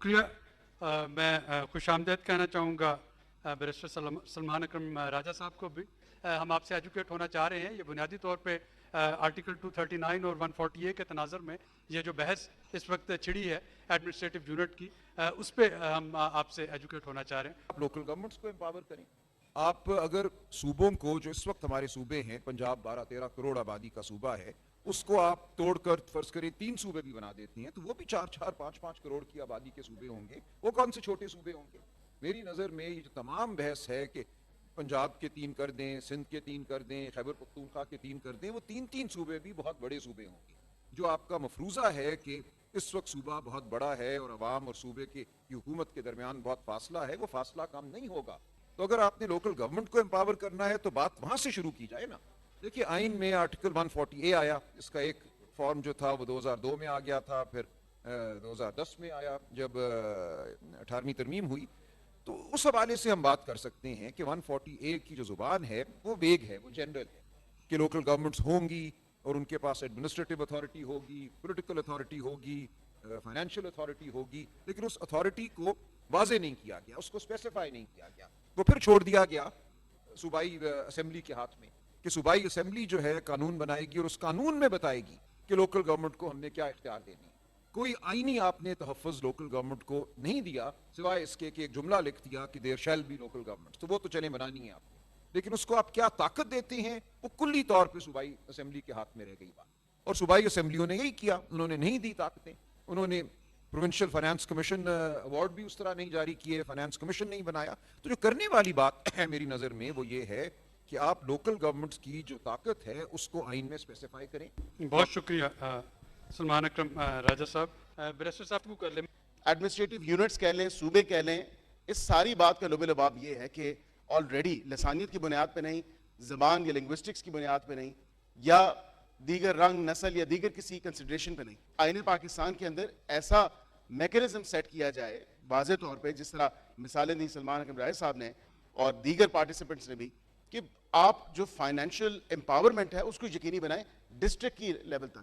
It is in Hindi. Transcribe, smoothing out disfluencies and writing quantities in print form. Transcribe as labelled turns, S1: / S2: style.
S1: शुक्रिया। मैं खुशामदीद कहना चाहूँगा बैरिस्टर सलमान अकरम राजा साहब को भी। हम आपसे एजुकेट होना चाह रहे हैं। ये बुनियादी तौर पे आर्टिकल 239 और 140A के तनाज़ुर में ये जो बहस इस वक्त छिड़ी है एडमिनिस्ट्रेटिव यूनिट की, उस पर हम आपसे एजुकेट होना चाह रहे हैं।
S2: आप लोकल गवर्नमेंट्स को एम्पावर करें। आप अगर सूबों को, जो इस वक्त हमारे सूबे हैं, पंजाब 12-13 करोड़ आबादी का सूबा है, उसको आप तोड़कर फर्ज करें 3 सूबे भी बना देती हैं, तो वो भी 4-4, 5-5 करोड़ की आबादी के सूबे होंगे। वो कौन से छोटे सूबे होंगे? मेरी नज़र में ये जो तमाम बहस है कि पंजाब के 3 कर दें, सिंध के 3 कर दें, खैबर पख्तूनख्वा के 3 कर दें, वो 3-3 सूबे भी बहुत बड़े सूबे होंगे। जो आपका मफरूज़ा है कि इस वक्त सूबा बहुत बड़ा है और अवाम और सूबे की हुकूमत के दरमियान बहुत फासला है, वो फासला कम नहीं होगा। तो अगर आपने लोकल गवर्नमेंट को एम्पावर करना है तो बात वहां से शुरू की जाए ना। देखिए, आइन में आर्टिकल 140A आया, इसका एक फॉर्म जो था वो 2002 में आ गया था, फिर 2010 में आया जब 18वीं तरमीम हुई। तो उस हवाले से हम बात कर सकते हैं कि 140A की जो जुबान है वो वेग है, वो जनरल है कि लोकल गवर्नमेंट्स होंगी और उनके पास एडमिनिस्ट्रेटिव अथॉरिटी होगी, पॉलिटिकल अथॉरिटी होगी, फाइनेंशियल अथॉरिटी होगी, लेकिन उस अथॉरिटी को वाजे नहीं किया गया, उसको स्पेसिफाई नहीं किया गया। वो फिर छोड़ दिया गया सूबाई असेंबली के हाथ में कि सूबाई असेंबली जो है कानून बनाएगी और उस कानून में बताएगी कि लोकल गवर्नमेंट को हमने क्या इख्तियार देने। कोई आईनी आपने तहफ़्फ़ुज़ लोकल गवर्नमेंट को नहीं दिया, सिवाय इसके कि एक जुमला लिख दिया कि there shall be local government. तो वो तो चले बनानी है आपने, लेकिन उसको आप क्या ताकत देते हैं वो कुल्ली तौर पे सूबाई असेंबली के हाथ में रह गई बात। और सूबाई असेंबलियों ने यही किया, उन्होंने नहीं दी ताकतें। उन्होंने प्रोविंशियल फाइनेंस कमीशन अवार्ड भी उस तरह नहीं जारी किए, फाइनेंस कमीशन नहीं बनाया। तो जो करने वाली बात है मेरी नज़र में वो ये है कि आप लोकल गवर्नमेंट्स की जो ताकत है उसको आइन में स्पेसिफाई करें।
S1: बहुत शुक्रिया सलमान अकरम राजा साहब। बैरिस्टर साहब को कर लें।
S3: एडमिनिस्ट्रेटिव यूनिट्स कह लें, सूबे कह लें, इस सारी बात का लुबे लबाब ये है कि ऑलरेडी लसानियत की बुनियाद पे नहीं, ज़बान या लिंग्विस्टिक्स की बुनियाद पे नहीं, या दीगर रंग, नस्ल या दीगर किसी कंसिडरेशन पे नहीं, आईन पाकिस्तान के अंदर ऐसा मैकेनिज्म सेट किया जाए वाज़े तौर पे, जिस तरह मिसालें दी सलमान अकरम राय साहब ने और दीगर पार्टिसिपेंट्स ने भी, कि आप जो फाइनेंशियल एम्पावरमेंट है उसको यकीनी बनाएं डिस्ट्रिक्ट की लेवल तक।